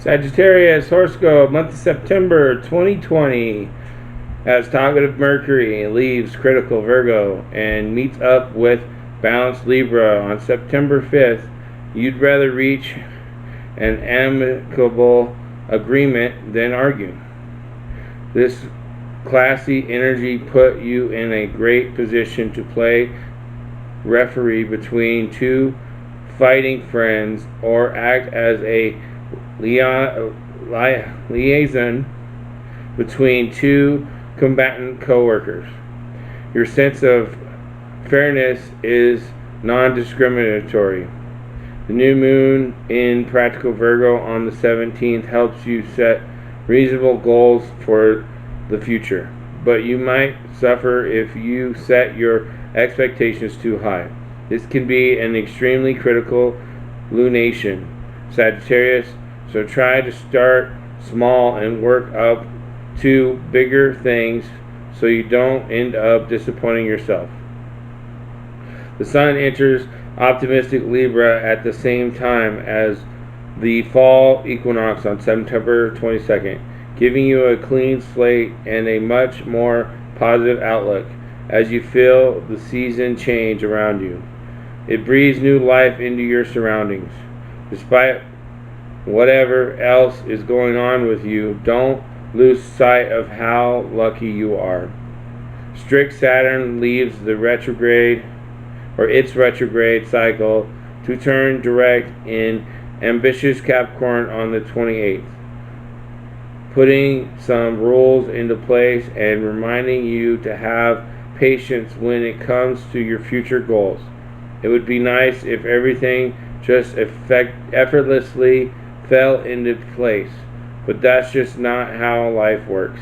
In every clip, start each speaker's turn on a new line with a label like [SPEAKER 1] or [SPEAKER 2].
[SPEAKER 1] Sagittarius horoscope, month of September 2020. As talkative Mercury leaves critical Virgo and meets up with balanced Libra on September 5th, you'd rather reach an amicable agreement than argue. This classy energy put you in a great position to play referee between two fighting friends or act as a liaison between two combatant co-workers. Your sense of fairness is nondiscriminatory. The new moon in practical Virgo on the 17th helps you set reasonable goals for the future, but you might suffer if you set your expectations too high. This can be an extremely critical lunation, Sagittarius, so try to start small and work up to bigger things so you don't end up disappointing yourself. The sun enters optimistic Libra at the same time as the fall equinox on September 22nd, giving you a clean slate and a much more positive outlook as you feel the season change around you. It breathes new life into your surroundings. Despite whatever else is going on with you, don't lose sight of how lucky you are. Strict Saturn leaves the retrograde its retrograde cycle to turn direct in ambitious Capricorn on the 28th, putting some rules into place and reminding you to have patience when it comes to your future goals. It would be nice if everything just effortlessly fell into place, but that's just not how life works.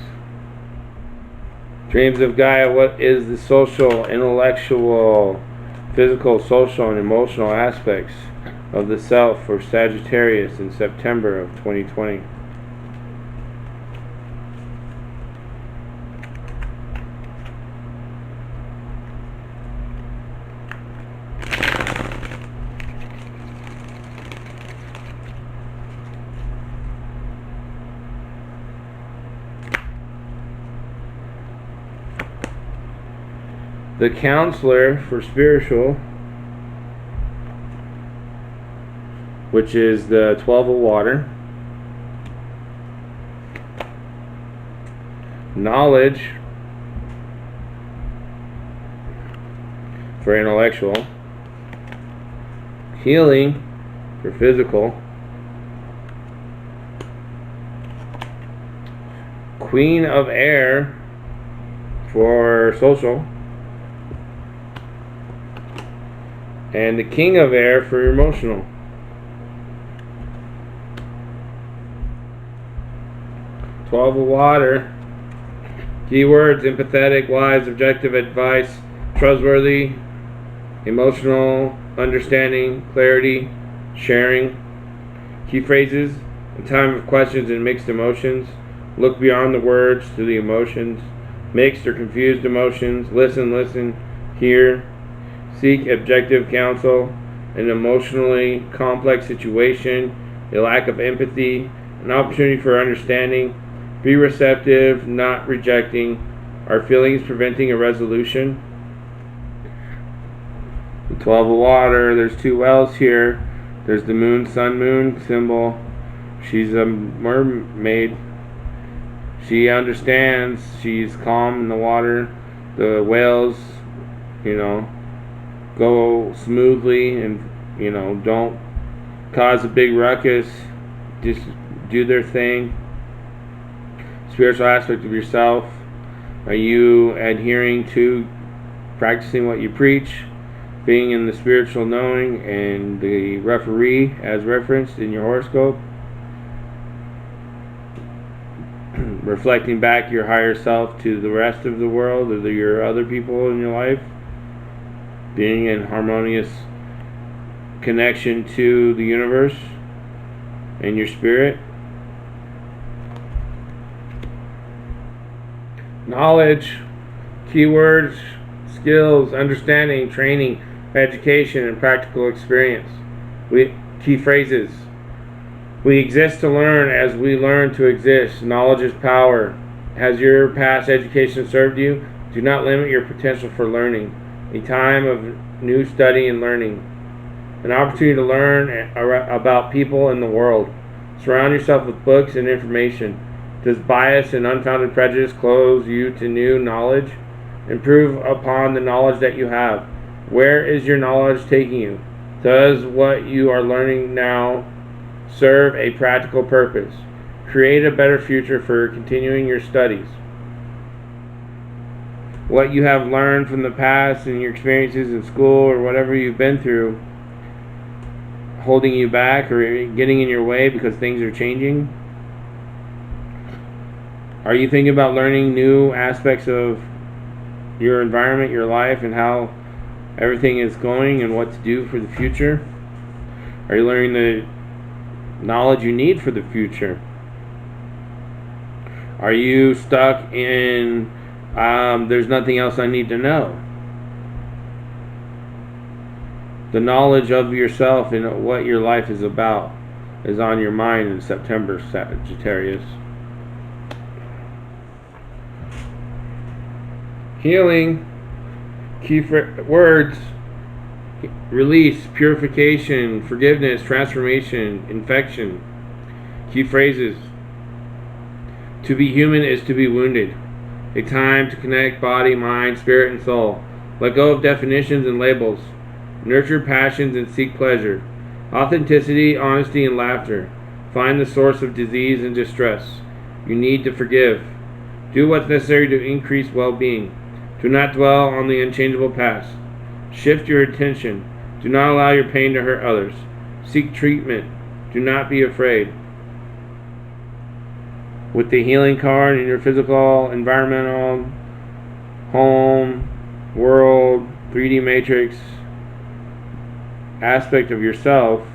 [SPEAKER 1] Dreams of Gaia, what is the social, intellectual, physical, social, and emotional aspects of the self for Sagittarius in September of 2020? The counselor for spiritual, which is the 12 of water. Knowledge for intellectual. Healing for physical. Queen of air for social. And the King of Air for emotional. Twelve of water. Keywords: empathetic, wise, objective advice, trustworthy, emotional, understanding, clarity, sharing. Key phrases: a time of questions and mixed emotions. Look beyond the words to the emotions. Mixed or confused emotions. Listen, hear. Seek objective counsel. An emotionally complex situation, a lack of empathy, an opportunity for understanding. Be receptive, not rejecting. Are feelings preventing a resolution? The 12 of water, there's two wells here. There's the moon, sun, moon symbol. She's a mermaid. She understands. She's calm in the water. The whales, go smoothly and don't cause a big ruckus. Just do their thing. Spiritual aspect of yourself: are you adhering to practicing what you preach, being in the spiritual knowing and the referee as referenced in your horoscope, reflecting back your higher self to the rest of the world or your other people in your life, being in harmonious connection to the universe and your spirit. Knowledge, keywords, skills, understanding, training, education, and practical experience. Key phrases: We exist to learn as we learn to exist. Knowledge is power. Has your past education served you? Do not limit your potential for learning. A time of new study and learning. An opportunity to learn about people in the world. Surround yourself with books and information. Does bias and unfounded prejudice close you to new knowledge? Improve upon the knowledge that you have. Where is your knowledge taking you? Does what you are learning now serve a practical purpose? Create a better future for continuing your studies. What you have learned from the past and your experiences in school or whatever you've been through holding you back or getting in your way because things are changing? Are you thinking about learning new aspects of your environment, your life, and how everything is going and what to do for the future? Are you learning the knowledge you need for the future? Are you stuck in there's nothing else I need to know? The knowledge of yourself and what your life is about is on your mind in September, Sagittarius. Healing. Key words: release, purification, forgiveness, transformation, infection. Key phrases: to be human is to be wounded. A time to connect body, mind, spirit, and soul. Let go of definitions and labels. Nurture passions and seek pleasure. Authenticity, honesty, and laughter. Find the source of disease and distress. You need to forgive. Do what's necessary to increase well-being. Do not dwell on the unchangeable past. Shift your attention. Do not allow your pain to hurt others. Seek treatment. Do not be afraid. With the healing card in your physical, environmental, home, world, 3D matrix aspect of yourself,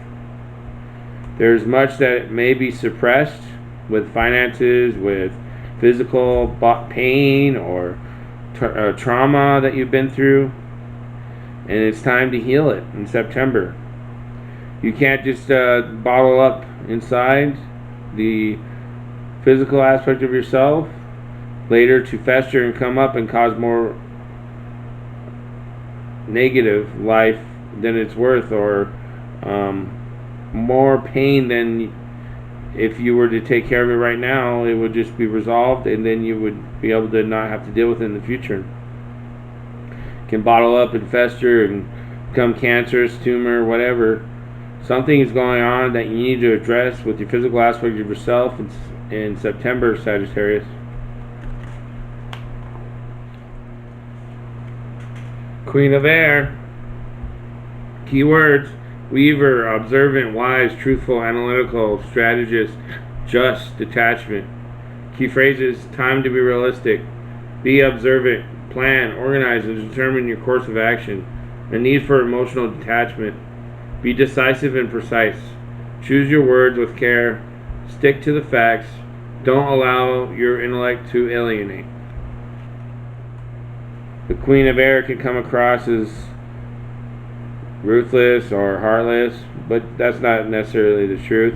[SPEAKER 1] there's much that may be suppressed with finances, with physical pain or trauma that you've been through, and it's time to heal it in September. You can't just bottle up inside the physical aspect of yourself later to fester and come up and cause more negative life than it's worth, or more pain than if you were to take care of it right now. It would just be resolved, and then you would be able to not have to deal with it in the future. It can bottle up and fester and become cancerous, tumor, whatever. Something is going on that you need to address with your physical aspect of yourself in September, Sagittarius. Queen of Air. Keywords: weaver, observant, wise, truthful, analytical, strategist, just, detachment. Key phrases: time to be realistic, be observant, plan, organize, and determine your course of action. The need for emotional detachment. Be decisive and precise. Choose your words with care. Stick to the facts. Don't allow your intellect to alienate. The Queen of Air can come across as ruthless or heartless, but that's not necessarily the truth.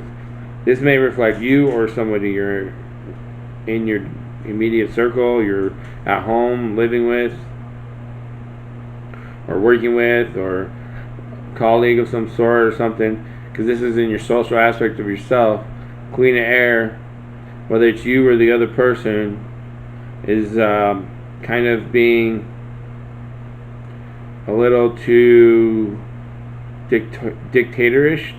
[SPEAKER 1] This may reflect you or somebody you're in your immediate circle, you're at home living with, or working with, or colleague of some sort or something, because this is in your social aspect of yourself. Queen of Air, whether it's you or the other person, is kind of being a little too dictatorish,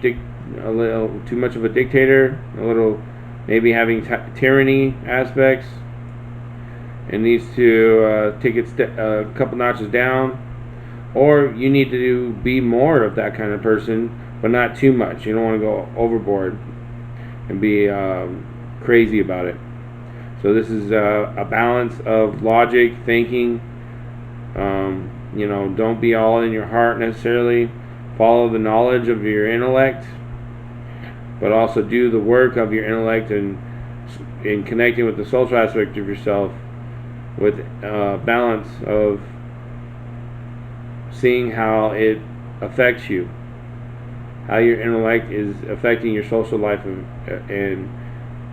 [SPEAKER 1] a little too much of a dictator, a little maybe having tyranny aspects, and needs to take it a couple notches down. Or you need to be more of that kind of person, but not too much. You don't want to go overboard and be crazy about it. So this is a balance of logic, thinking. Don't be all in your heart necessarily. Follow the knowledge of your intellect, but also do the work of your intellect and in connecting with the social aspect of yourself, with balance of seeing how it affects you. how your intellect is affecting your social life and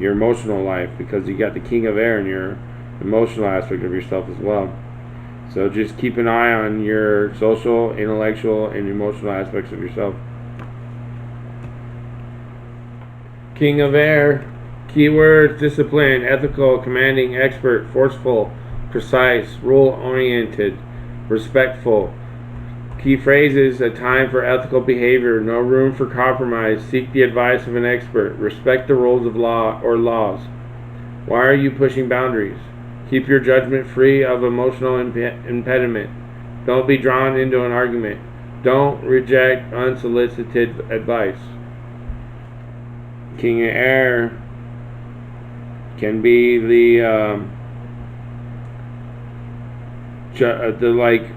[SPEAKER 1] your emotional life, because you got the king of air in your emotional aspect of yourself as well. So just keep an eye on your social, intellectual, and emotional aspects of yourself. King of air. Keywords: disciplined, ethical, commanding, expert, forceful, precise, rule-oriented, respectful. Key phrases: a time for ethical behavior, no room for compromise, seek the advice of an expert, respect the rules of law or laws. Why are you pushing boundaries? Keep your judgment free of emotional impediment. Don't be drawn into an argument. Don't reject unsolicited advice. King of air can be the like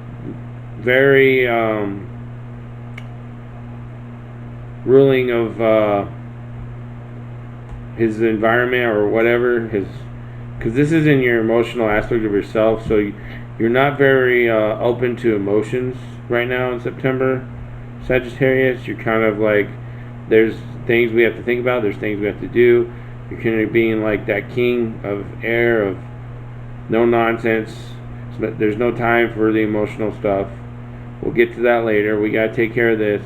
[SPEAKER 1] very ruling of his environment or whatever, because this is in your emotional aspect of yourself, so you're not very open to emotions right now in September, Sagittarius. You're kind of like, there's things we have to think about, there's things we have to do. You're kind of being like that king of air, of no nonsense. There's no time for the emotional stuff. We'll get to that later. We got to take care of this.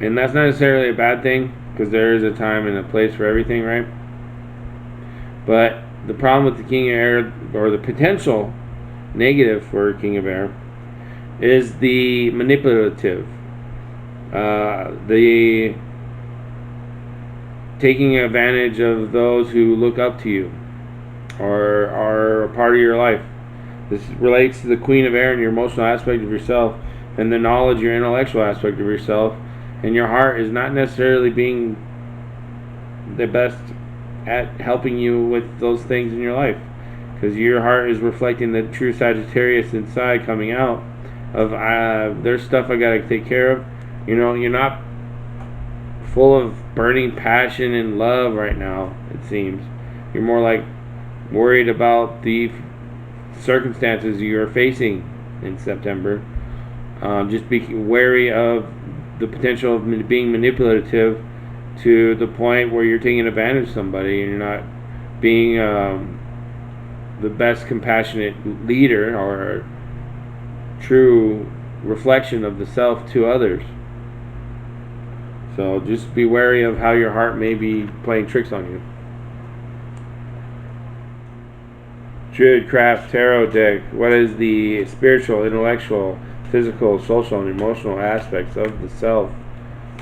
[SPEAKER 1] And that's not necessarily a bad thing, because there is a time and a place for everything, right? But the problem with the king of air, or the potential negative for king of air, is the manipulative. The taking advantage of those who look up to you or are a part of your life. This relates to the queen of air and your emotional aspect of yourself, and the knowledge, your intellectual aspect of yourself, and your heart is not necessarily being the best at helping you with those things in your life, because your heart is reflecting the true Sagittarius inside coming out of there's stuff I gotta take care of. You know, you're not full of burning passion and love right now, it seems. You're more like worried about the circumstances you're facing in September. Just be wary of the potential of being manipulative to the point where you're taking advantage of somebody and you're not being the best compassionate leader or true reflection of the self to others. So just be wary of how your heart may be playing tricks on you. Druid Craft Tarot deck. What is the spiritual, intellectual, physical, social, and emotional aspects of the self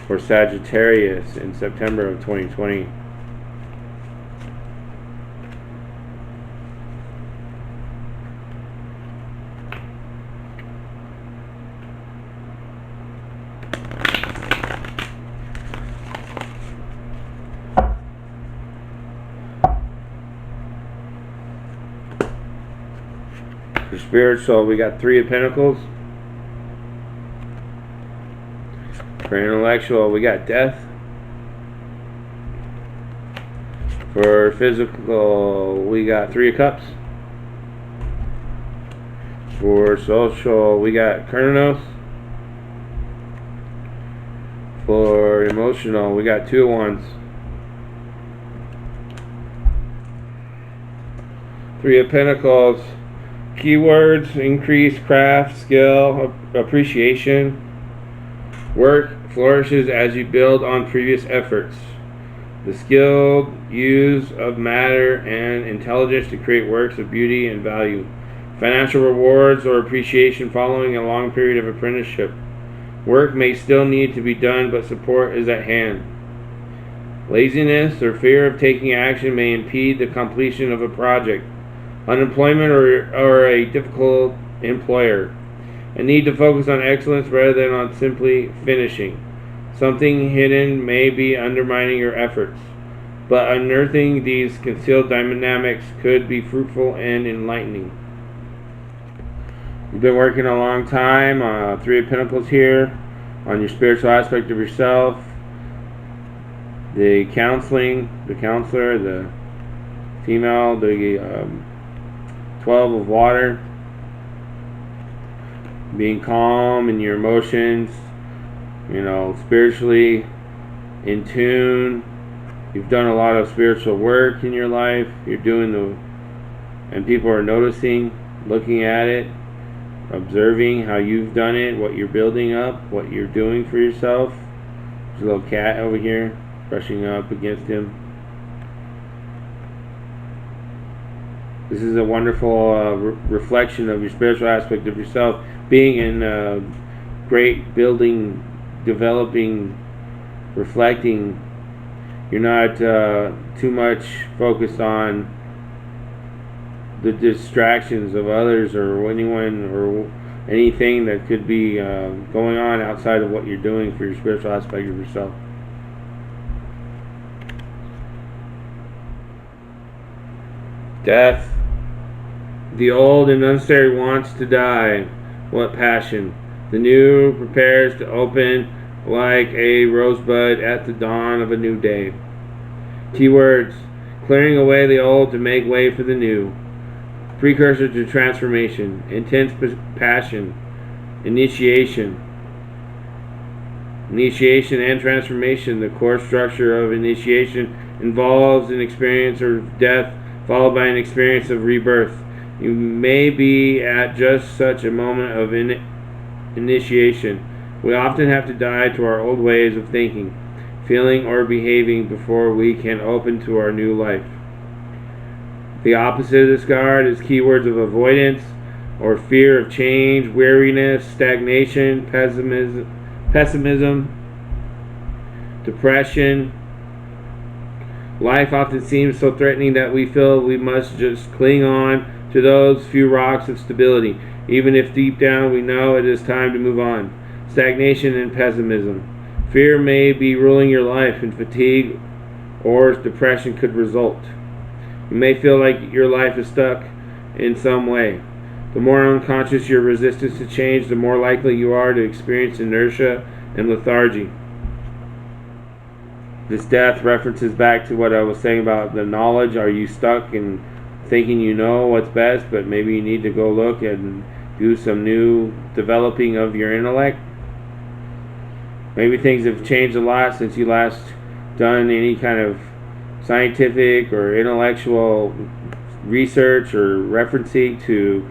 [SPEAKER 1] for Sagittarius in September of 2020? For spiritual, we got Three of Pentacles. For intellectual, we got Death. For physical, we got Three of Cups. For social, we got Kronos. For emotional, we got Two of Wands. Three of Pentacles. Keywords: increase craft, skill, appreciation. Work flourishes as you build on previous efforts. The skilled use of matter and intelligence to create works of beauty and value. Financial rewards or appreciation following a long period of apprenticeship. Work may still need to be done, but support is at hand. Laziness or fear of taking action may impede the completion of a project. Unemployment or a difficult employer. A need to focus on excellence rather than on simply finishing. Something hidden may be undermining your efforts, but unearthing these concealed dynamics could be fruitful and enlightening. You've been working a long time. Three of Pentacles here on your spiritual aspect of yourself. The counseling, the counselor, the female, the 12 of water, being calm in your emotions, you know, spiritually in tune. You've done a lot of spiritual work in your life. You're doing and people are noticing, looking at it, observing how you've done it, what you're building up, what you're doing for yourself. There's a little cat over here brushing up against him. This is a wonderful reflection of your spiritual aspect of yourself, being in great building, developing, reflecting. You're not too much focused on the distractions of others or anyone or anything that could be going on outside of what you're doing for your spiritual aspect of yourself. Death. The old and unnecessary wants to die. What passion. The new prepares to open like a rosebud at the dawn of a new day. Keywords. Clearing away the old to make way for the new. Precursor to transformation. Intense passion. Initiation. Initiation and transformation. The core structure of initiation involves an experience of death followed by an experience of rebirth. You may be at just such a moment of initiation. We often have to die to our old ways of thinking, feeling, or behaving before we can open to our new life. The opposite of this card is keywords of avoidance or fear of change, weariness, stagnation, pessimism, depression. Life often seems so threatening that we feel we must just cling on to those few rocks of stability, even if deep down we know it is time to move on. Stagnation and pessimism. Fear may be ruling your life, and fatigue or depression could result. You may feel like your life is stuck in some way. The more unconscious your resistance to change, the more likely you are to experience inertia and lethargy. This death references back to what I was saying about the knowledge. Are you stuck in thinking you know what's best, but maybe you need to go look and do some new developing of your intellect? Maybe things have changed a lot since you last done any kind of scientific or intellectual research or referencing to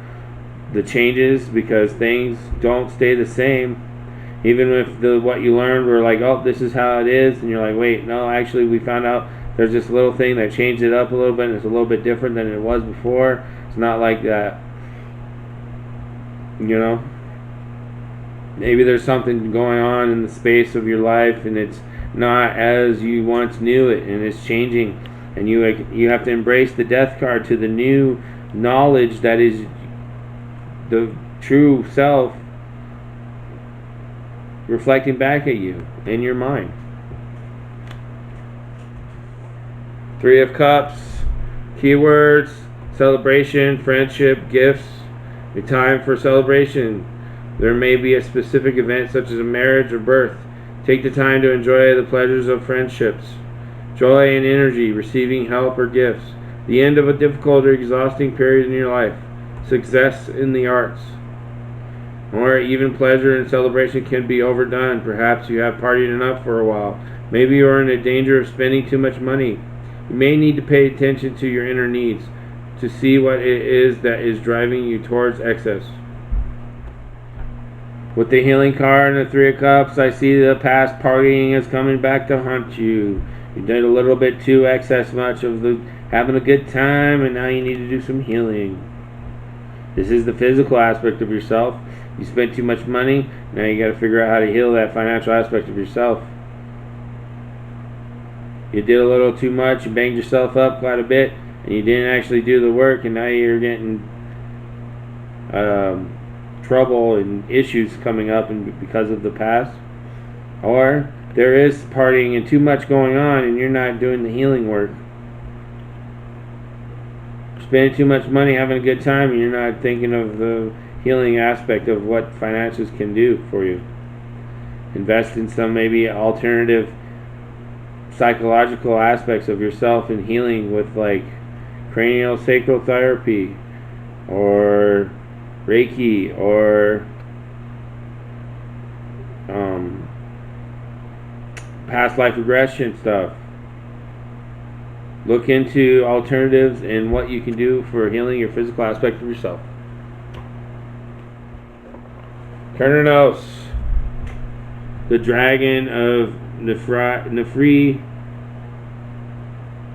[SPEAKER 1] the changes, because things don't stay the same. Even if what you learned were like, oh, this is how it is, and you're like, wait, no, actually we found out there's this little thing that changed it up a little bit, and it's a little bit different than it was before. It's not like that, you know. Maybe there's something going on in the space of your life, and it's not as you once knew it, and it's changing, and you have to embrace the death card to the new knowledge that is the true self reflecting back at you in your mind. Three of Cups. Keywords: celebration, friendship, gifts. A time for celebration. There may be a specific event such as a marriage or birth. Take the time to enjoy the pleasures of friendships. Joy and energy, receiving help or gifts. The end of a difficult or exhausting period in your life. Success in the arts. Or even pleasure and celebration can be overdone. Perhaps you have partied enough for a while. Maybe you are in danger of spending too much money. You may need to pay attention to your inner needs to see what it is that is driving you towards excess. With the healing card and the Three of Cups, I see the past partying is coming back to haunt you. You did a little bit too excess much of having a good time, and now you need to do some healing. This is the physical aspect of yourself. You spent too much money. Now you got to figure out how to heal that financial aspect of yourself. You did a little too much. You banged yourself up quite a bit, and you didn't actually do the work, and now you're getting trouble and issues coming up because of the past. Or there is partying and too much going on, and you're not doing the healing work. Spending too much money, having a good time, and you're not thinking of the healing aspect of what finances can do for you. Invest in some maybe alternative psychological aspects of yourself in healing, with like cranial sacral therapy or Reiki or past life regression stuff. Look into alternatives and what you can do for healing your physical aspect of yourself. Kernos, the dragon of Nefri,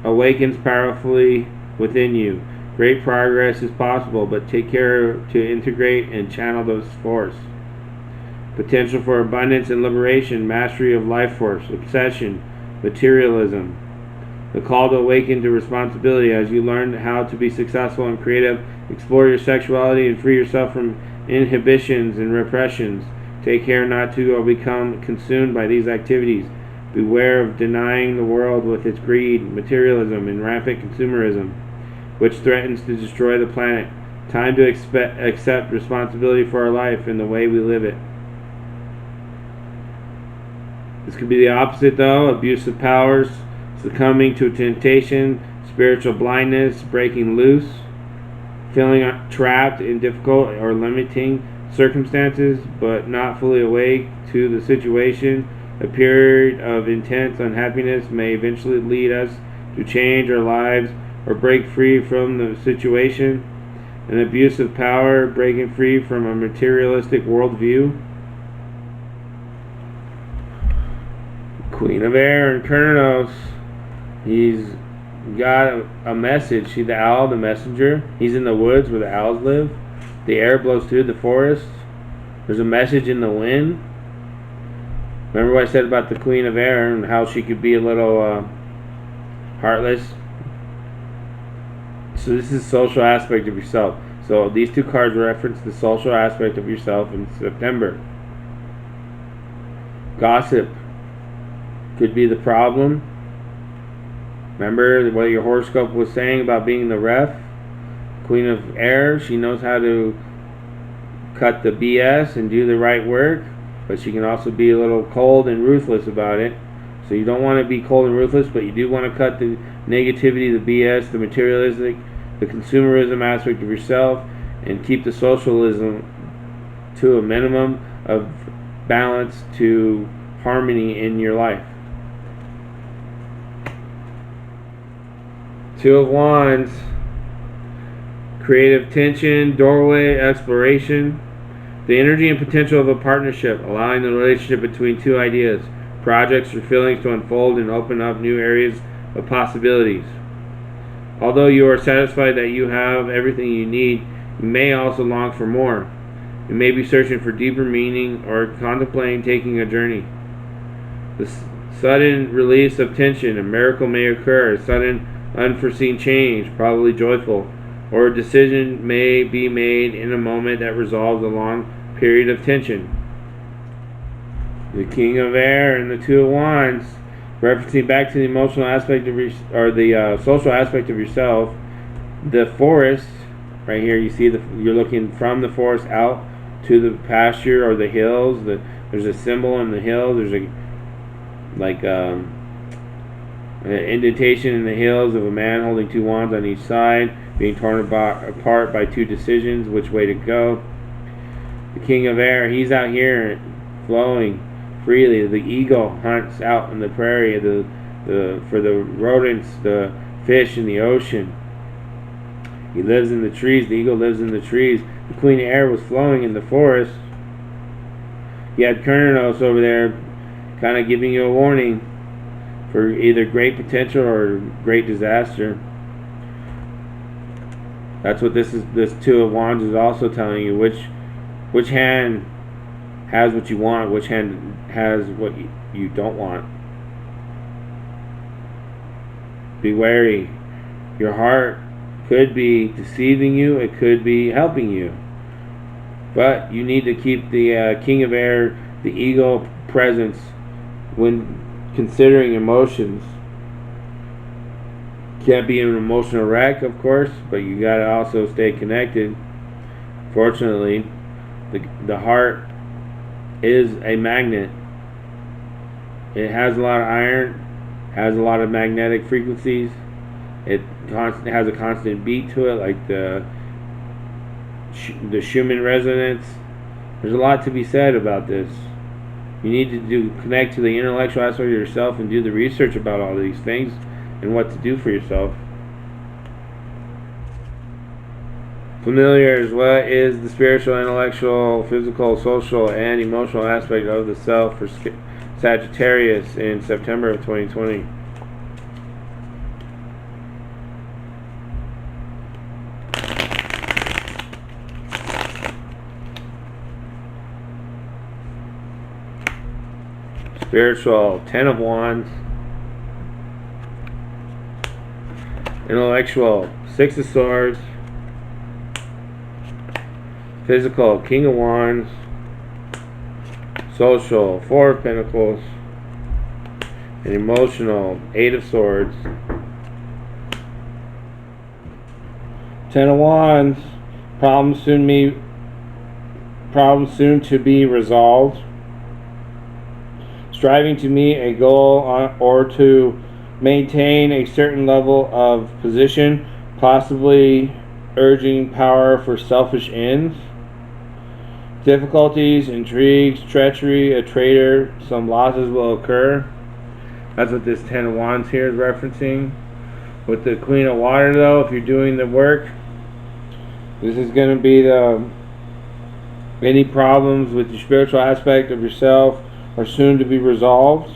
[SPEAKER 1] awakens powerfully within you. Great progress is possible, but take care to integrate and channel those force. Potential for abundance and liberation, mastery of life force, obsession, materialism. The call to awaken to responsibility as you learn how to be successful and creative. Explore your sexuality and free yourself from inhibitions and repressions. Take care not to become consumed by these activities. Beware of denying the world with its greed, materialism, and rampant consumerism, which threatens to destroy the planet. Time to accept responsibility for our life and the way we live it. This could be the opposite, though. Abusive powers, succumbing to temptation, spiritual blindness, breaking loose, feeling trapped in difficult or limiting circumstances, but not fully awake to the situation. A period of intense unhappiness may eventually lead us to change our lives or break free from the situation. An abuse of power, breaking free from a materialistic worldview. Queen of Air and Kernos. He's got a message. See the owl, the messenger? He's in the woods where the owls live. The air blows through the forest. There's a message in the wind. Remember what I said about the Queen of Air and how she could be a little heartless? So this is social aspect of yourself. So these two cards reference the social aspect of yourself in September. Gossip could be the problem. Remember what your horoscope was saying about being the ref? Queen of Air, she knows how to cut the BS and do the right work, but she can also be a little cold and ruthless about it. So you don't want to be cold and ruthless, but you do want to cut the negativity, the BS, the materialistic, the consumerism aspect of yourself, and keep the socialism to a minimum of balance to harmony in your life. Two of Wands, creative tension, doorway, exploration. The energy and potential of a partnership, allowing the relationship between two ideas, projects, or feelings to unfold and open up new areas of possibilities. Although you are satisfied that you have everything you need, you may also long for more. You may be searching for deeper meaning or contemplating taking a journey. The sudden release of tension, a miracle may occur, a sudden unforeseen change, probably joyful, or a decision may be made in a moment that resolves a long period of tension. The King of Air and the Two of Wands, referencing back to the emotional aspect of the social aspect of yourself. The forest, right here, you see you're looking from the forest out to the pasture or the hills. There's a symbol in the hill. There's an indentation in the hills of a man holding two wands on each side, being torn apart by two decisions, which way to go. The King of Air, he's out here flowing freely. The eagle hunts out in the prairie for the rodents, the fish in the ocean. He lives in the trees. The eagle lives in the trees. The Queen of Air was flowing in the forest. You had Kernos over there kind of giving you a warning for either great potential or great disaster. That's what this Two of Wands is also telling you. Which hand has what you want, which hand has what you don't want. Be wary. Your heart could be deceiving you, it could be helping you. But you need to keep the King of Air, the eagle presence when considering emotions. Can't be an emotional wreck, of course, but you gotta also stay connected. Fortunately, the heart is a magnet. It has a lot of iron, has a lot of magnetic frequencies. It has a constant beat to it, like the Schumann resonance. There's a lot to be said about this. You need to connect to the intellectual aspect of yourself and do the research about all these things and what to do for yourself. Familiars, what is the spiritual, intellectual, physical, social, and emotional aspect of the self for Sagittarius in September of 2020? Spiritual, 10 of Wands. Intellectual, 6 of Swords. Physical, King of Wands. Social, 4 of Pentacles. And emotional, 8 of Swords. 10 of Wands. Problems soon to be resolved. Striving to meet a goal or to maintain a certain level of position, possibly urging power for selfish ends. Difficulties, intrigues, treachery, a traitor, some losses will occur. That's what this 10 of Wands here is referencing. With the Queen of Water, though, if you're doing the work, this is going to be any problems with the spiritual aspect of yourself are soon to be resolved,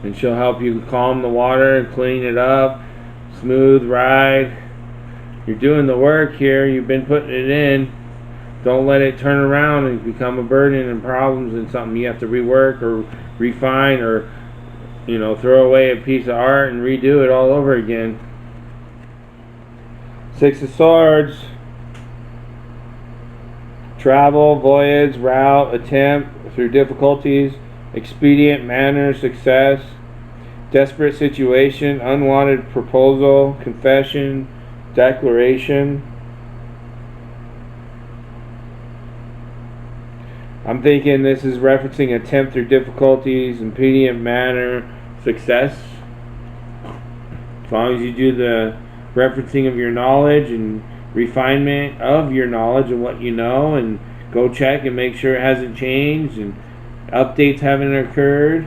[SPEAKER 1] and she'll help you calm the water and clean it up. Smooth ride. You're doing the work here. You've been putting it in. Don't let it turn around and become a burden and problems and something you have to rework or refine, or throw away a piece of art and redo it all over again. 6 of Swords. Travel, voyage, route, attempt through difficulties, expedient manner, success, desperate situation, unwanted proposal, confession, declaration. I'm thinking this is referencing attempt through difficulties, expedient manner, success. As long as you do the referencing of your knowledge and refinement of your knowledge and what you know, and go check and make sure it hasn't changed and updates haven't occurred.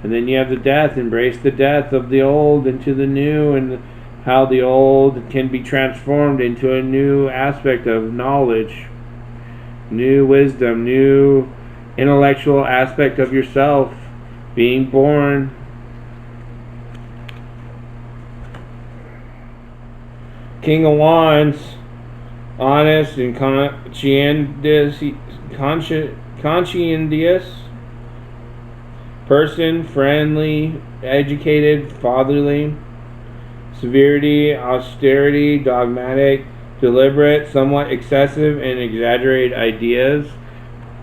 [SPEAKER 1] And then you have the death. Embrace the death of the old into the new, and how the old can be transformed into a new aspect of knowledge, new wisdom, new intellectual aspect of yourself being born. King of Wands, honest and conscientious person, friendly, educated, fatherly. Severity, austerity, dogmatic, deliberate, somewhat excessive, and exaggerated ideas.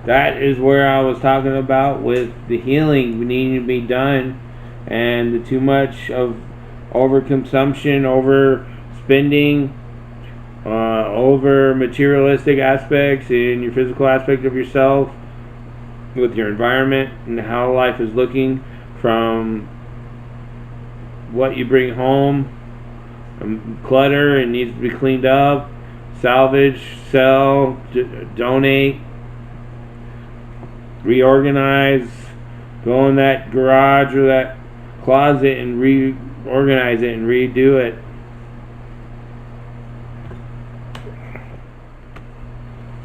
[SPEAKER 1] That is where I was talking about with the healing needing to be done, and the too much of overconsumption, overspending, over materialistic aspects in your physical aspect of yourself, with your environment and how life is looking, from what you bring home. Clutter, it needs to be cleaned up, salvage, sell, donate, reorganize, go in that garage or that closet and reorganize it and redo it.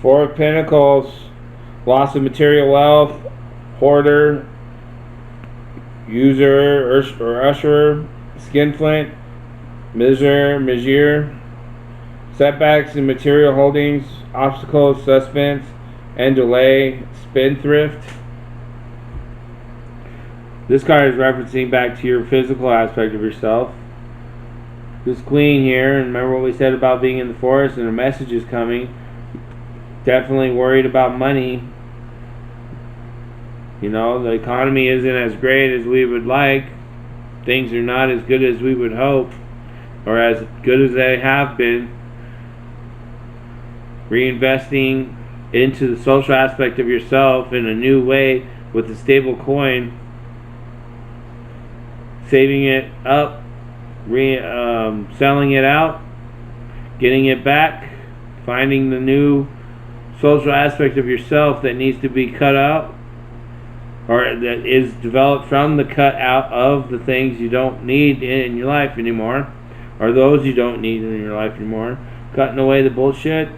[SPEAKER 1] Four of Pentacles, loss of material wealth, hoarder, user or usher, skinflint, measure, setbacks in material holdings, obstacles, suspense, and delay, spendthrift. This card is referencing back to your physical aspect of yourself. This Queen here, and remember what we said about being in the forest and a message is coming. Definitely worried about money. The economy isn't as great as we would like. Things are not as good as we would hope, or as good as they have been. Reinvesting into the social aspect of yourself in a new way with a stable coin. Saving it up, selling it out, getting it back, finding the new social aspect of yourself that needs to be cut out, or that is developed from the cut out of the things you don't need in your life anymore, or those you don't need in your life anymore, cutting away the bullshit,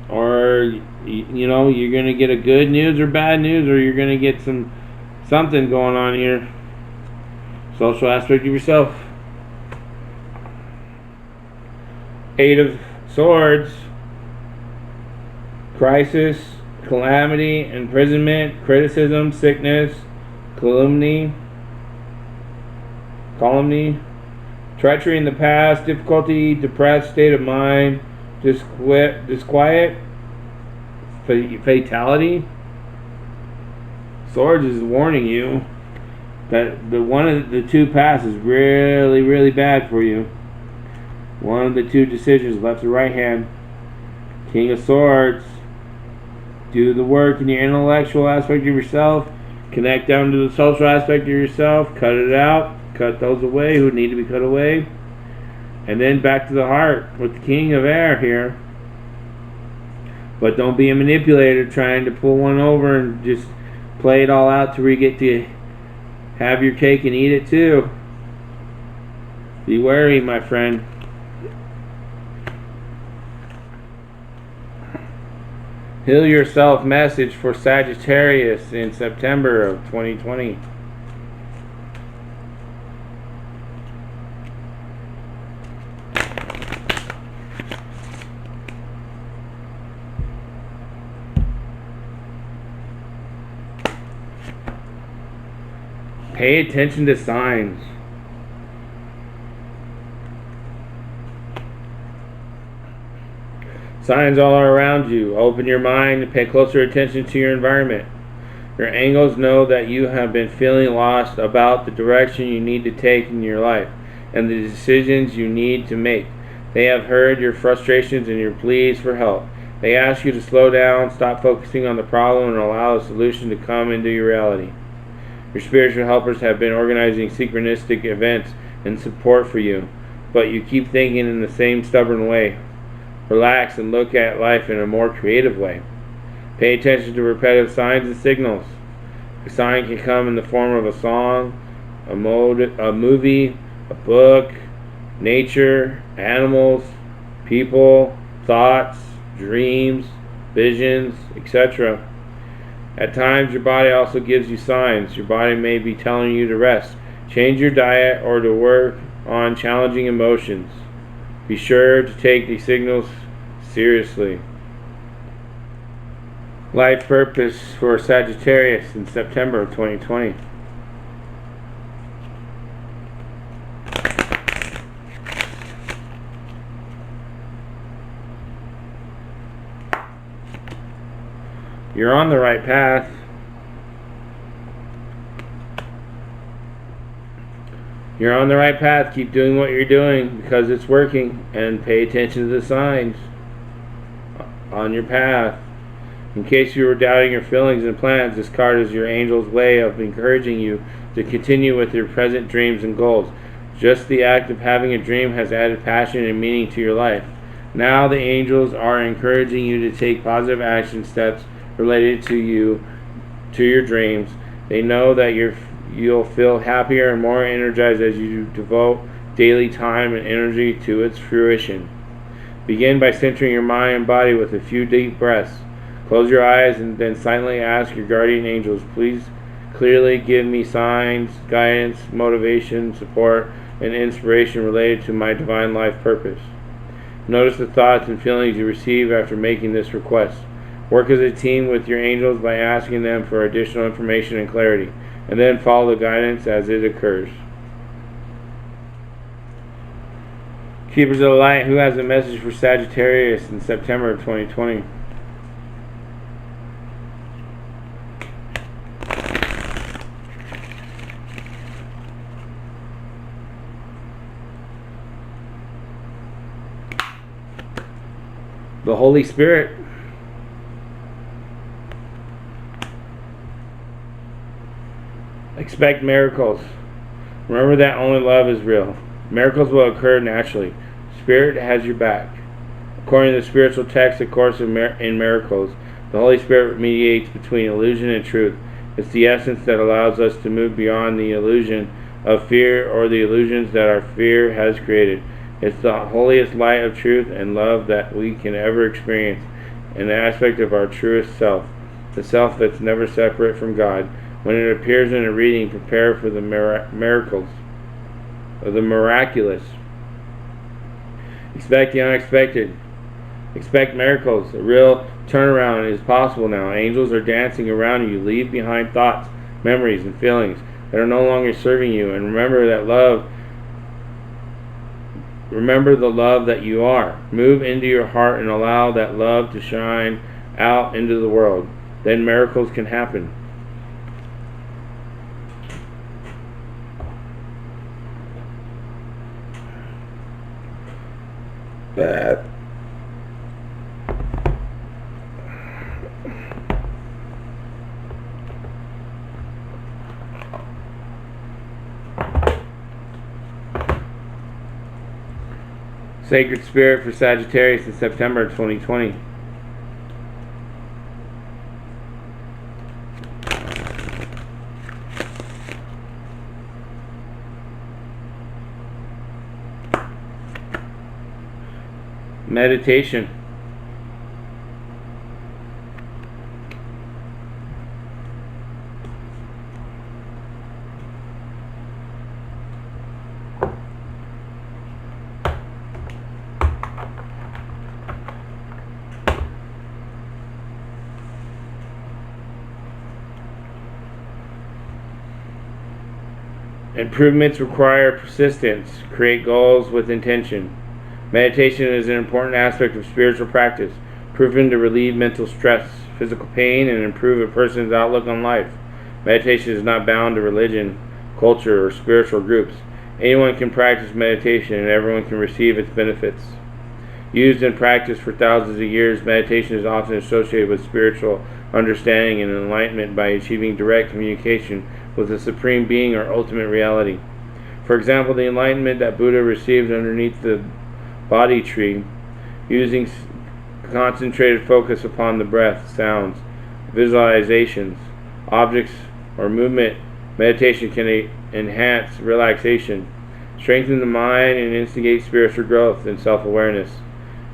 [SPEAKER 1] or you're going to get a good news or bad news, or you're going to get something going on here. Social aspect of yourself. Eight of Swords. Crisis, calamity, imprisonment, criticism, sickness, calumny, treachery in the past, difficulty, depressed state of mind, disquiet, fatality. Swords is warning you that the one of the two paths is really, really bad for you. One of the two decisions, left or right hand. King of Swords. Do the work in your intellectual aspect of yourself. Connect down to the social aspect of yourself. Cut it out. Cut those away who need to be cut away. And then back to the heart with the King of Air here. But don't be a manipulator trying to pull one over and just play it all out to where you get to have your cake and eat it too. Be wary, my friend. Heal Yourself message for Sagittarius in September of 2020. Pay attention to signs. Signs all around you. Open your mind and pay closer attention to your environment. Your angels know that you have been feeling lost about the direction you need to take in your life and the decisions you need to make. They have heard your frustrations and your pleas for help. They ask you to slow down, stop focusing on the problem, and allow the solution to come into your reality. Your spiritual helpers have been organizing synchronistic events in support for you, but you keep thinking in the same stubborn way. Relax and look at life in a more creative way. Pay attention to repetitive signs and signals. A sign can come in the form of a song, a movie, a book, nature, animals, people, thoughts, dreams, visions, etc. At times, your body also gives you signs. Your body may be telling you to rest, change your diet, or to work on challenging emotions. Be sure to take these signals seriously. Life purpose for Sagittarius in September of 2020. You're on the right path. You're on the right path. Keep doing what you're doing because it's working, and pay attention to the signs on your path. In case you were doubting your feelings and plans, this card is your angel's way of encouraging you to continue with your present dreams and goals. Just the act of having a dream has added passion and meaning to your life. Now the angels are encouraging you to take positive action steps related to your dreams. They know that you'll feel happier and more energized as you devote daily time and energy to its fruition. Begin by centering your mind and body with a few deep breaths. Close your eyes and then silently ask your guardian angels, please clearly give me signs, guidance, motivation, support, and inspiration related to my divine life purpose. Notice the thoughts and feelings you receive after making this request. Work as a team with your angels by asking them for additional information and clarity, and then follow the guidance as it occurs. Keepers of the Light, who has a message for Sagittarius in September of 2020? The Holy Spirit. Expect miracles. Remember that only love is real. Miracles will occur naturally. Spirit has your back. According to the spiritual text, A Course in Miracles, the Holy Spirit mediates between illusion and truth. It's the essence that allows us to move beyond the illusion of fear or the illusions that our fear has created. It's the holiest light of truth and love that we can ever experience, an aspect of our truest self, the self that's never separate from God. When it appears in a reading, prepare for the miracles, or the miraculous. Expect the unexpected. Expect miracles. A real turnaround is possible now. Angels are dancing around you. Leave behind thoughts, memories, and feelings that are no longer serving you. And remember that love. Remember the love that you are. Move into your heart and allow that love to shine out into the world. Then miracles can happen. Bad. Sacred Spirit for Sagittarius in September 2020. Meditation. Improvements require persistence. Create goals with intention. Meditation is an important aspect of spiritual practice, proven to relieve mental stress, physical pain, and improve a person's outlook on life. Meditation is not bound to religion, culture, or spiritual groups. Anyone can practice meditation and everyone can receive its benefits. Used in practice for thousands of years, meditation is often associated with spiritual understanding and enlightenment by achieving direct communication with the Supreme Being or ultimate reality. For example, the enlightenment that Buddha received underneath the Bodhi tree, using concentrated focus upon the breath, sounds, visualizations, objects, or movement. Meditation can enhance relaxation, strengthen the mind, and instigate spiritual growth and self-awareness.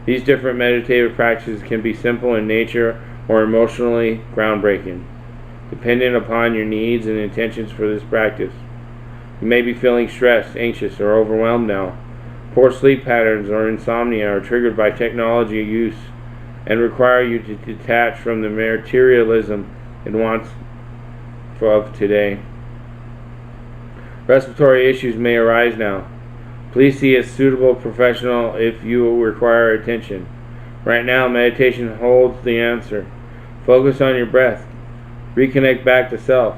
[SPEAKER 1] These different meditative practices can be simple in nature or emotionally groundbreaking, dependent upon your needs and intentions for this practice. You may be feeling stressed, anxious, or overwhelmed now. Poor sleep patterns or insomnia are triggered by technology use and require you to detach from the materialism and wants of today. Respiratory issues may arise now. Please see a suitable professional if you require attention. Right now, meditation holds the answer. Focus on your breath. Reconnect back to self,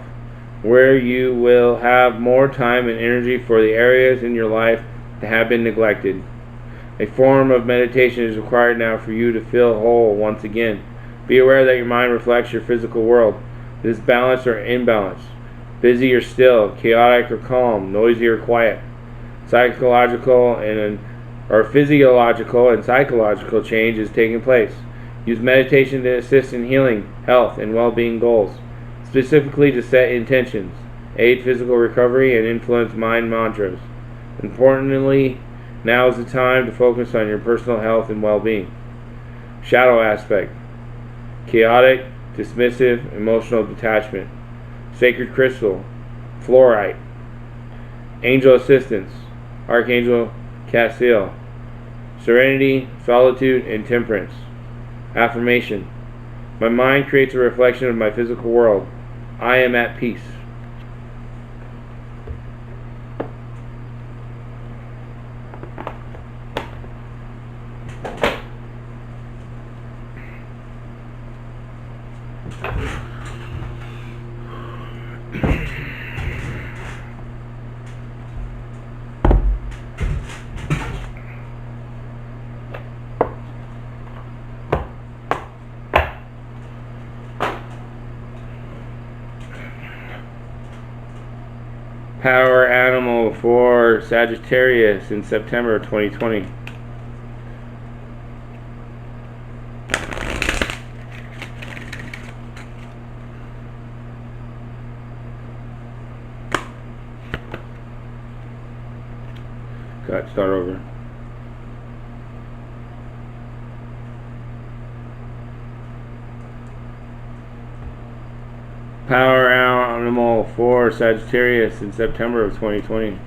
[SPEAKER 1] where you will have more time and energy for the areas in your life that have been neglected. A form of meditation is required now for you to feel whole once again. Be aware that your mind reflects your physical world. It is balanced or imbalanced, busy or still, chaotic or calm, noisy or quiet. Physiological and psychological change is taking place. Use meditation to assist in healing, health, and well-being goals, specifically to set intentions, aid physical recovery, and influence mind mantras. Importantly, now is the time to focus on your personal health and well-being. Shadow aspect. Chaotic, dismissive, emotional detachment. Sacred crystal. Fluorite. Angel assistance. Archangel Castiel. Serenity, solitude, and temperance. Affirmation. My mind creates a reflection of my physical world. I am at peace. Power animal for Sagittarius in September 2020. Start over. Power animal for Sagittarius in September of 2020.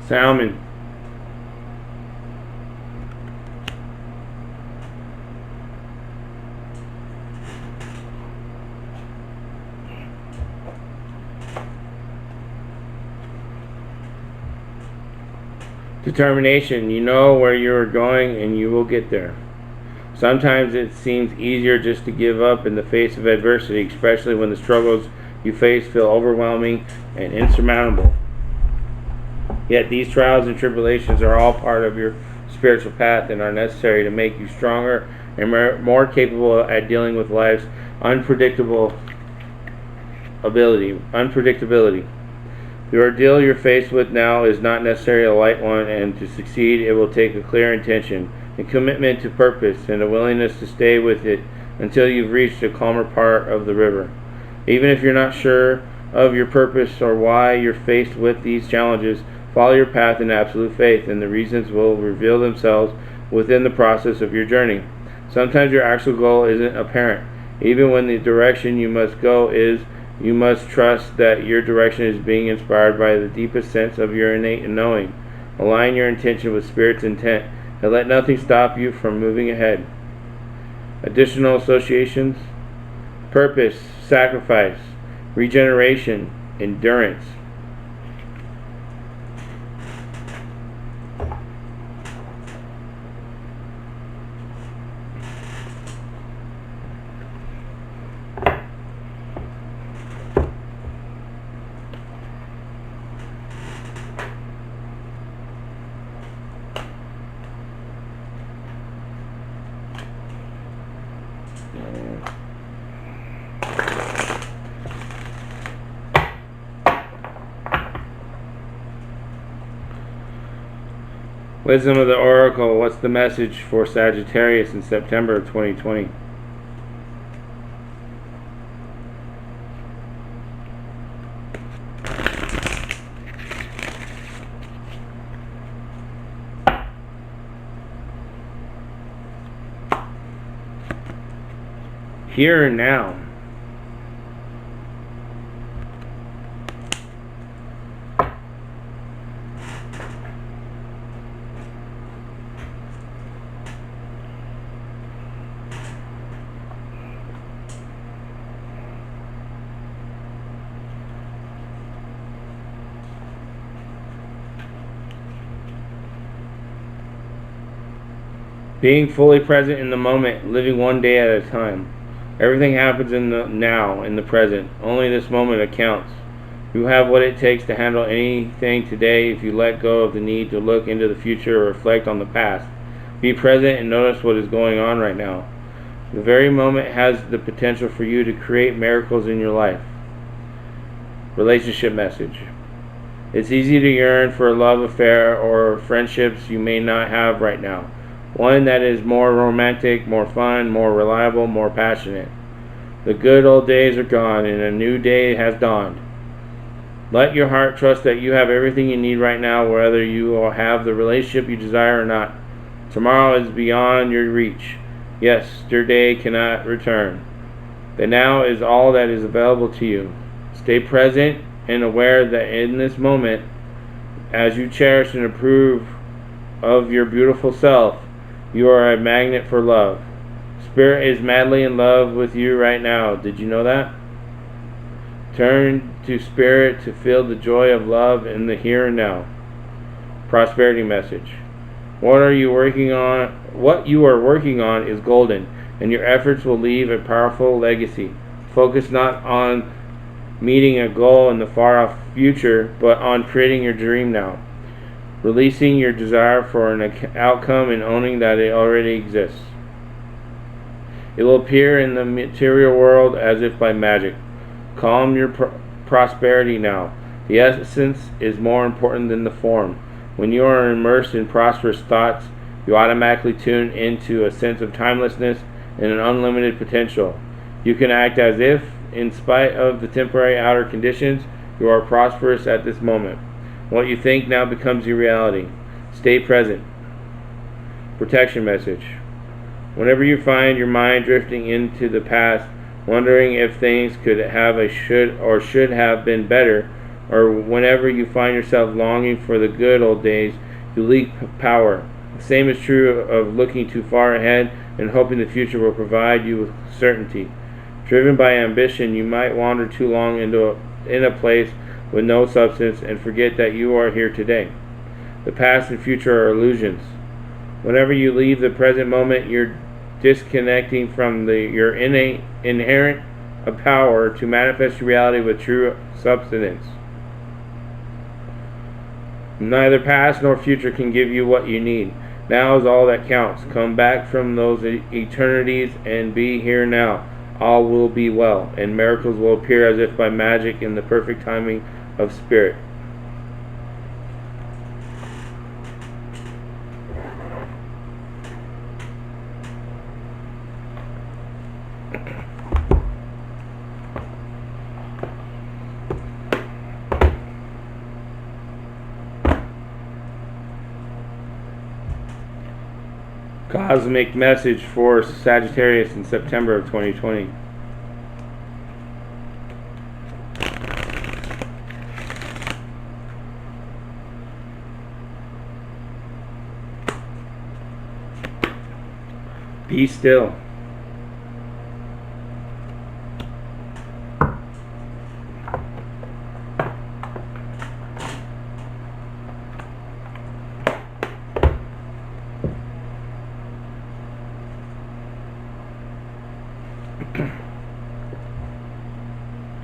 [SPEAKER 1] Salmon. Determination. You know where you are going and you will get there. Sometimes it seems easier just to give up in the face of adversity, especially when the struggles you face feel overwhelming and insurmountable. Yet these trials and tribulations are all part of your spiritual path and are necessary to make you stronger and more capable at dealing with life's unpredictability. The ordeal you're faced with now is not necessarily a light one, and to succeed it will take a clear intention, a commitment to purpose, and a willingness to stay with it until you've reached a calmer part of the river. Even if you're not sure of your purpose or why you're faced with these challenges, follow your path in absolute faith, and the reasons will reveal themselves within the process of your journey. Sometimes your actual goal isn't apparent. Even when the direction you must go is, you must trust that your direction is being inspired by the deepest sense of your innate knowing. Align your intention with Spirit's intent, and let nothing stop you from moving ahead. Additional associations: purpose, sacrifice, regeneration, endurance. Wisdom of the Oracle. What's the message for Sagittarius in September of 2020? Here and now. Being fully present in the moment, living one day at a time. Everything happens in the now, in the present. Only this moment accounts. You have what it takes to handle anything today if you let go of the need to look into the future or reflect on the past. Be present and notice what is going on right now. The very moment has the potential for you to create miracles in your life. Relationship message. It's easy to yearn for a love affair or friendships you may not have right now. One that is more romantic, more fun, more reliable, more passionate. The good old days are gone and a new day has dawned. Let your heart trust that you have everything you need right now, whether you will have the relationship you desire or not. Tomorrow is beyond your reach. Yesterday cannot return. The now is all that is available to you. Stay present and aware that in this moment, as you cherish and approve of your beautiful self, you are a magnet for love. Spirit is madly in love with you right now. Did you know that? Turn to Spirit to feel the joy of love in the here and now. Prosperity message. What you are working on is golden, and your efforts will leave a powerful legacy. Focus not on meeting a goal in the far-off future, but on creating your dream now. Releasing your desire for an outcome and owning that it already exists. It will appear in the material world as if by magic. Calm your prosperity now. The essence is more important than the form. When you are immersed in prosperous thoughts, you automatically tune into a sense of timelessness and an unlimited potential. You can act as if, in spite of the temporary outer conditions, you are prosperous at this moment. What you think now becomes your reality. Stay present. Protection message. Whenever you find your mind drifting into the past, wondering if things could have a should have been better, or whenever you find yourself longing for the good old days, you lack power. The same is true of looking too far ahead and hoping the future will provide you with certainty. Driven by ambition, you might wander too long in a place with no substance and forget that you are here today. The past and future are illusions. Whenever you leave the present moment, you're disconnecting from your innate inherent power to manifest your reality with true substance. Neither past nor future can give you what you need. Now is all that counts. Come back from those eternities and be here now. All will be well, and miracles will appear as if by magic in the perfect timing of spirit. Cosmic message for Sagittarius in September of 2020. Be still.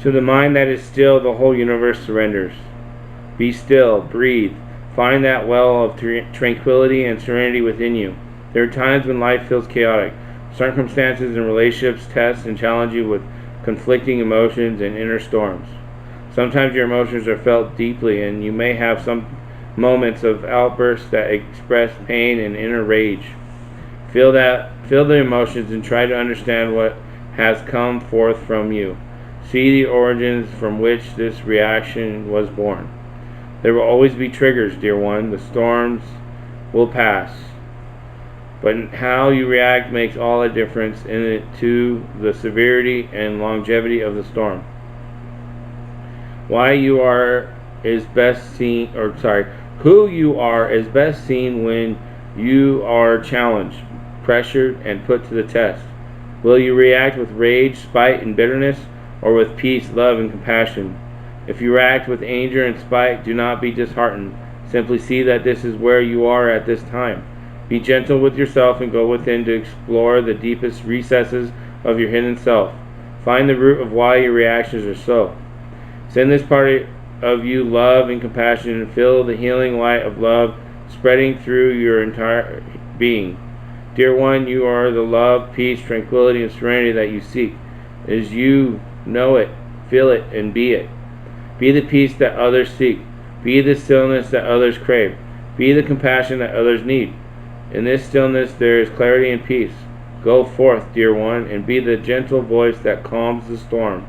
[SPEAKER 1] To the mind that is still, the whole universe surrenders. Be still, breathe, find that well of tranquility and serenity within you. There are times when life feels chaotic. Circumstances and relationships test and challenge you with conflicting emotions and inner storms. Sometimes your emotions are felt deeply, and you may have some moments of outbursts that express pain and inner rage. Feel the emotions and try to understand what has come forth from you. See the origins from which this reaction was born. There will always be triggers, dear one. The storms will pass. But how you react makes all the difference in it to the severity and longevity of the storm. Who you are is best seen when you are challenged, pressured, and put to the test. Will you react with rage, spite, and bitterness, or with peace, love, and compassion? If you react with anger and spite, do not be disheartened. Simply see that this is where you are at this time. Be gentle with yourself and go within to explore the deepest recesses of your hidden self. Find the root of why your reactions are so. Send this part of you love and compassion, and feel the healing light of love spreading through your entire being. Dear one, you are the love, peace, tranquility, and serenity that you seek. It is you. Know it, feel it, and be it. Be the peace that others seek. Be the stillness that others crave. Be the compassion that others need. In this stillness there is clarity and peace. Go forth, dear one, and be the gentle voice that calms the storm.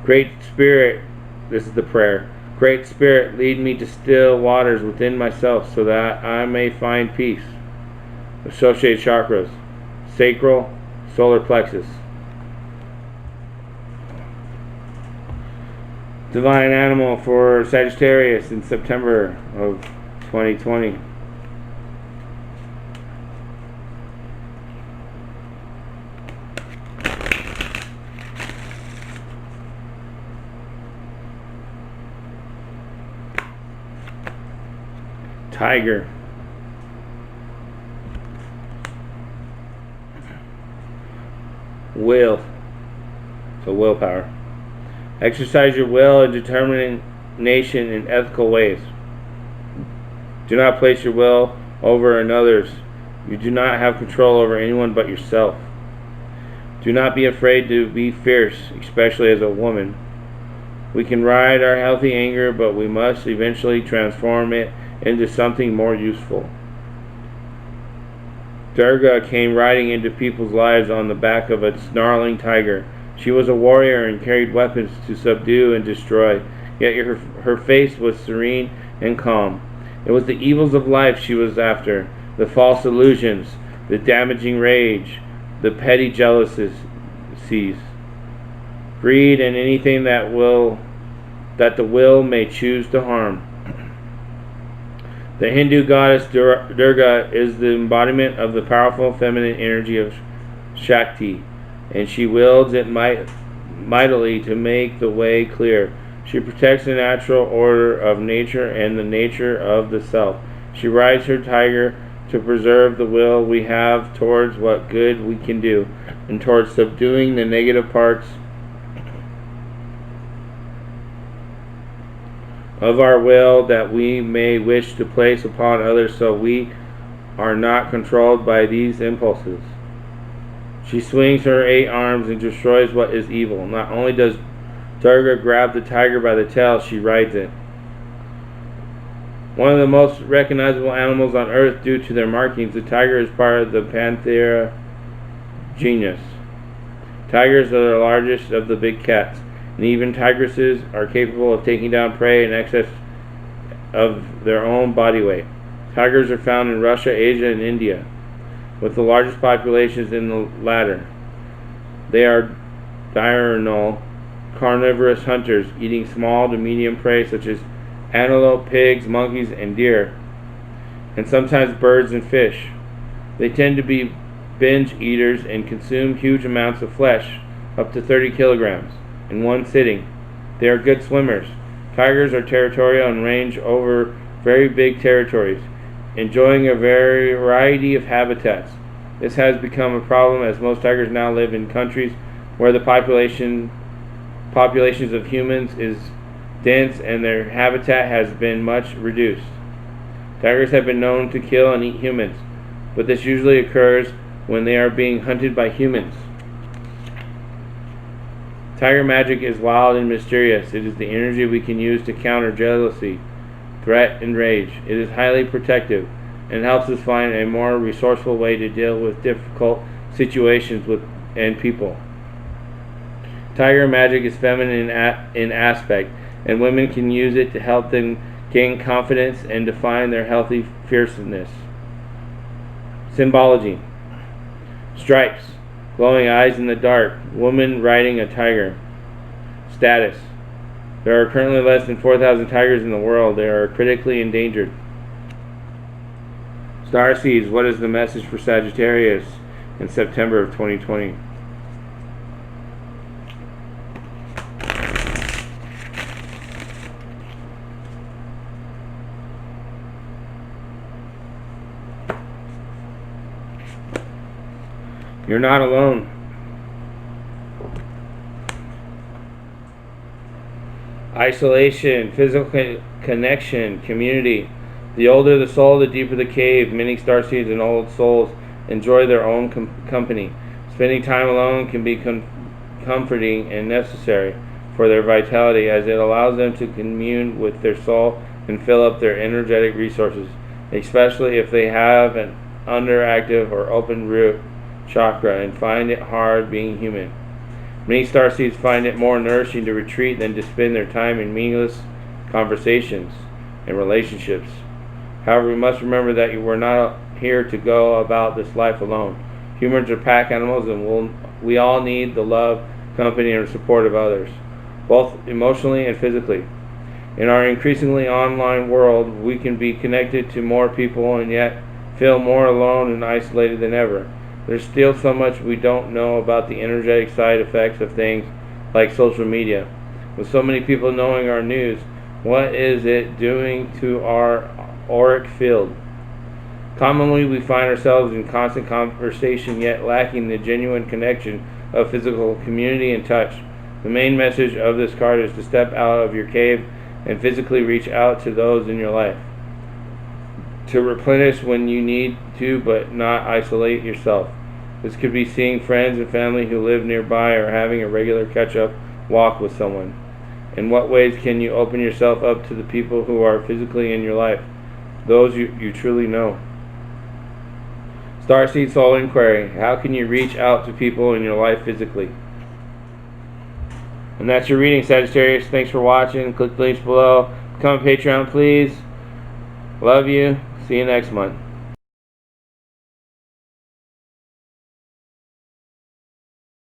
[SPEAKER 1] Great Spirit, this is the prayer. Great Spirit, lead me to still waters within myself so that I may find peace. Associated chakras: sacral, solar plexus. Divine animal for Sagittarius in September of 2020. Tiger. Will. So willpower. Exercise your will and determination in ethical ways. Do not place your will over another's. You do not have control over anyone but yourself. Do not be afraid to be fierce, especially as a woman. We can ride our healthy anger, but we must eventually transform it into something more useful. Durga came riding into people's lives on the back of a snarling tiger. She was a warrior and carried weapons to subdue and destroy, yet her face was serene and calm. It was the evils of life she was after, the false illusions, the damaging rage, the petty jealousies, greed, and anything that the will may choose to harm. The Hindu goddess Durga is the embodiment of the powerful feminine energy of Shakti, and she wields it mightily to make the way clear. She protects the natural order of nature and the nature of the self. She rides her tiger to preserve the will we have towards what good we can do, and towards subduing the negative parts of our will that we may wish to place upon others, so we are not controlled by these impulses. She swings her 8 arms and destroys what is evil. Not only does Durga grab the tiger by the tail, she rides it. One of the most recognizable animals on earth due to their markings, the tiger is part of the Panthera genus. Tigers are the largest of the big cats, and even tigresses are capable of taking down prey in excess of their own body weight. Tigers are found in Russia, Asia, and India, with the largest populations in the latter. They are diurnal, carnivorous hunters, eating small to medium prey such as antelope, pigs, monkeys, and deer, and sometimes birds and fish. They tend to be binge eaters and consume huge amounts of flesh, up to 30 kilograms, in one sitting. They are good swimmers. Tigers are territorial and range over very big territories, enjoying a variety of habitats. This has become a problem as most tigers now live in countries where the populations of humans is dense and their habitat has been much reduced. Tigers have been known to kill and eat humans, but this usually occurs when they are being hunted by humans. Tiger magic is wild and mysterious. It is the energy we can use to counter jealousy, threat, and rage. It is highly protective and helps us find a more resourceful way to deal with difficult situations and people. Tiger magic is feminine in aspect, and women can use it to help them gain confidence and define their healthy fierceness. Symbology. Stripes. Glowing eyes in the dark. Woman riding a tiger. Status. There are currently less than 4,000 tigers in the world. They are critically endangered. Star seeds. What is the message for Sagittarius in September of 2020? You're not alone. Isolation, physical connection, community. The older the soul, the deeper the cave. Many starseeds and old souls enjoy their own company. Spending time alone can be comforting and necessary for their vitality, as it allows them to commune with their soul and fill up their energetic resources, especially if they have an underactive or open root chakra and find it hard being human. Many starseeds find it more nourishing to retreat than to spend their time in meaningless conversations and relationships. However, we must remember that we're not here to go about this life alone. Humans are pack animals, and we all need the love, company, and support of others, both emotionally and physically. In our increasingly online world, we can be connected to more people and yet feel more alone and isolated than ever. There's still so much we don't know about the energetic side effects of things like social media. With so many people knowing our news, what is it doing to our auric field? Commonly, we find ourselves in constant conversation, yet lacking the genuine connection of physical community and touch. The main message of this card is to step out of your cave and physically reach out to those in your life. To replenish when you need to, but not isolate yourself. This could be seeing friends and family who live nearby, or having a regular catch-up walk with someone. In what ways can you open yourself up to the people who are physically in your life? Those you truly know. Starseed Soul Inquiry. How can you reach out to people in your life physically? And that's your reading, Sagittarius. Thanks for watching. Click the links below. Become a Patreon, please. Love you. See you next month.